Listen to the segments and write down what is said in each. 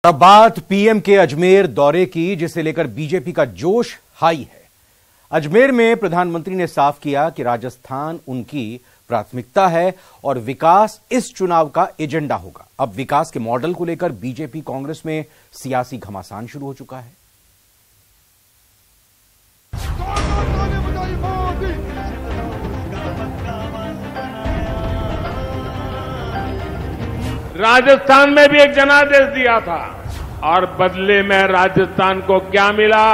अब बात पीएम के अजमेर दौरे की, जिसे लेकर बीजेपी का जोश हाई है। अजमेर में प्रधानमंत्री ने साफ किया कि राजस्थान उनकी प्राथमिकता है और विकास इस चुनाव का एजेंडा होगा। अब विकास के मॉडल को लेकर बीजेपी कांग्रेस में सियासी घमासान शुरू हो चुका है। राजस्थान में भी एक जनादेश दिया था और बदले में राजस्थान को क्या मिला?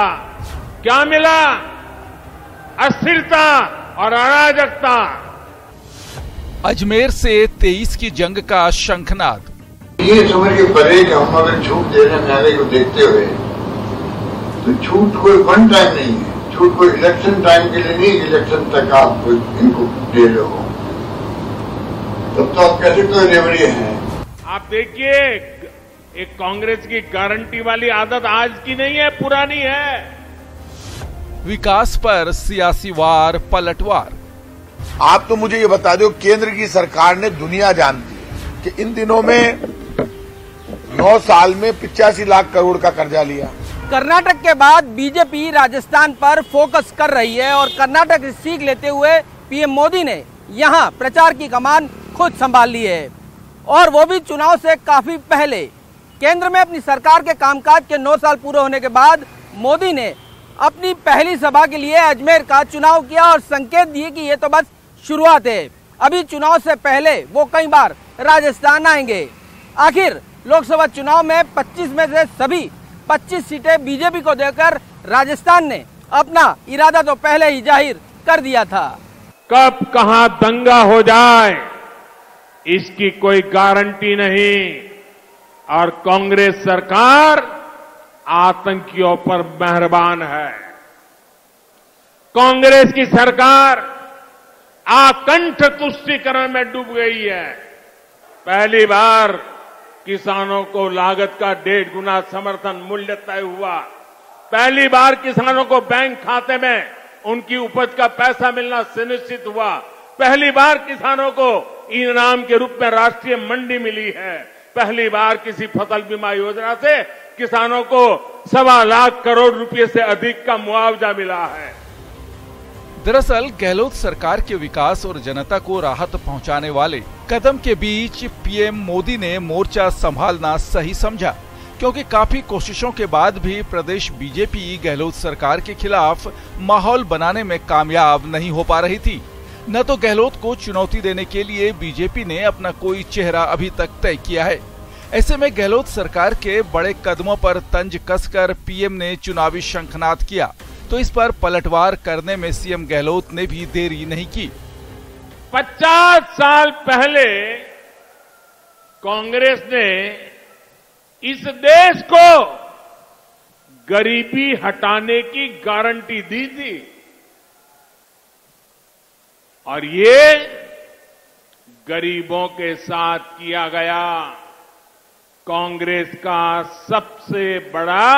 अस्थिरता और अराजकता। अजमेर से 23 की जंग का शंखनाद। ये समझ के परे कि हम अगर छूट दे रहे हैं महंगाई को देखते हुए, तो छूट कोई वन टाइम नहीं है। छूट कोई इलेक्शन टाइम के लिए नहीं, इलेक्शन तक आप इनको दे रहे हो, तब तो आप कैसे कोई रेवड़ी है। आप देखिए, एक कांग्रेस की गारंटी वाली आदत आज की नहीं है, पुरानी है। विकास पर सियासी वार पलटवार। आप तो मुझे ये बता दो, केंद्र की सरकार ने, दुनिया जानती है कि इन दिनों में 9 साल में 85 लाख करोड़ का कर्जा लिया। कर्नाटक के बाद बीजेपी राजस्थान पर फोकस कर रही है और कर्नाटक से सीख लेते हुए पीएम मोदी ने यहां प्रचार की कमान खुद संभाल ली है, और वो भी चुनाव से काफी पहले। केंद्र में अपनी सरकार के कामकाज के 9 साल पूरे होने के बाद मोदी ने अपनी पहली सभा के लिए अजमेर का चुनाव किया और संकेत दिए कि ये तो बस शुरुआत है, अभी चुनाव से पहले वो कई बार राजस्थान आएंगे। आखिर लोकसभा चुनाव में 25 में से सभी 25 सीटें बीजेपी को देकर राजस्थान ने अपना इरादा तो पहले ही जाहिर कर दिया था। कब कहां दंगा हो जाए इसकी कोई गारंटी नहीं, और कांग्रेस सरकार आतंकियों पर मेहरबान है। कांग्रेस की सरकार आकंठ तुष्टीकरण में डूब गई है। पहली बार किसानों को लागत का 1.5 गुना समर्थन मूल्य तय हुआ। पहली बार किसानों को बैंक खाते में उनकी उपज का पैसा मिलना सुनिश्चित हुआ। पहली बार किसानों को इनाम के रूप में राष्ट्रीय मंडी मिली है। पहली बार किसी फसल बीमा योजना से किसानों को 1.25 लाख करोड़ रुपए से अधिक का मुआवजा मिला है। दरअसल गहलोत सरकार के विकास और जनता को राहत पहुंचाने वाले कदम के बीच पीएम मोदी ने मोर्चा संभालना सही समझा, क्योंकि काफी कोशिशों के बाद भी प्रदेश बीजेपी गहलोत सरकार के खिलाफ माहौल बनाने में कामयाब नहीं हो पा रही थी। न तो गहलोत को चुनौती देने के लिए बीजेपी ने अपना कोई चेहरा अभी तक तय किया है। ऐसे में गहलोत सरकार के बड़े कदमों पर तंज कसकर पीएम ने चुनावी शंखनाद किया, तो इस पर पलटवार करने में सीएम गहलोत ने भी देरी नहीं की। 50 साल पहले कांग्रेस ने इस देश को गरीबी हटाने की गारंटी दी थी, और ये गरीबों के साथ किया गया कांग्रेस का सबसे बड़ा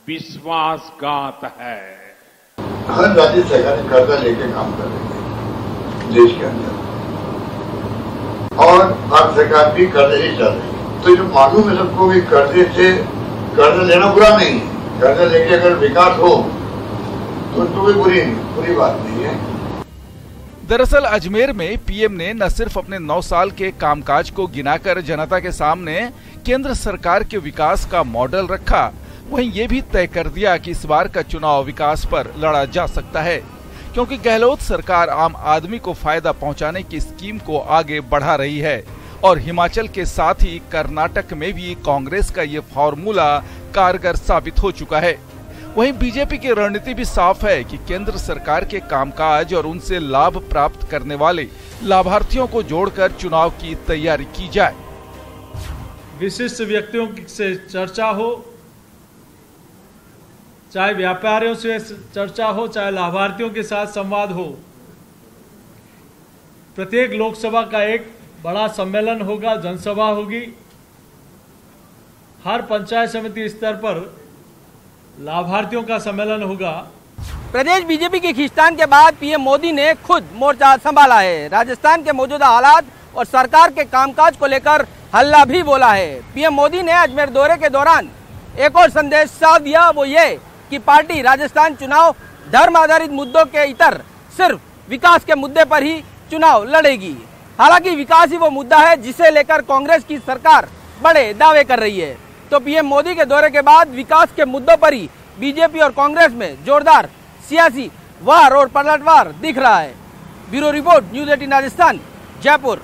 विश्वासघात है। हर राज्य सरकार कर्जा लेके काम कर रही है देश के अंदर, और भारत सरकार भी कर्जे ही चल रही है। तो जो मालूम है सबको भी कर्जा लेना बुरा नहीं है। कर्जा लेके अगर विकास हो तो कोई बुरी बात नहीं है। दरअसल अजमेर में पीएम ने न सिर्फ अपने 9 साल के कामकाज को गिनाकर जनता के सामने केंद्र सरकार के विकास का मॉडल रखा, वहीं ये भी तय कर दिया कि इस बार का चुनाव विकास पर लड़ा जा सकता है, क्योंकि गहलोत सरकार आम आदमी को फायदा पहुंचाने की स्कीम को आगे बढ़ा रही है। और हिमाचल के साथ ही कर्नाटक में भी कांग्रेस का ये फॉर्मूला कारगर साबित हो चुका है। वहीं बीजेपी की रणनीति भी साफ है कि केंद्र सरकार के कामकाज और उनसे लाभ प्राप्त करने वाले लाभार्थियों को जोड़कर चुनाव की तैयारी की जाए। विशिष्ट व्यक्तियों से चर्चा हो, चाहे व्यापारियों से चर्चा हो, चाहे लाभार्थियों के साथ संवाद हो। प्रत्येक लोकसभा का एक बड़ा सम्मेलन होगा, जनसभा होगी। हर पंचायत समिति स्तर पर लाभार्थियों का सम्मेलन होगा। प्रदेश बीजेपी के खींचतान के बाद पीएम मोदी ने खुद मोर्चा संभाला है। राजस्थान के मौजूदा हालात और सरकार के कामकाज को लेकर हल्ला भी बोला है। पीएम मोदी ने अजमेर दौरे के दौरान एक और संदेश साफ दिया, वो ये कि पार्टी राजस्थान चुनाव धर्म आधारित मुद्दों के इतर सिर्फ विकास के मुद्दे पर ही चुनाव लड़ेगी। हालांकि विकास ही वो मुद्दा है जिसे लेकर कांग्रेस की सरकार बड़े दावे कर रही है। तो पीएम मोदी के दौरे के बाद विकास के मुद्दों पर ही बीजेपी और कांग्रेस में जोरदार सियासी वार और पलटवार दिख रहा है। Bureau report, news 18 Rajasthan, Jaipur.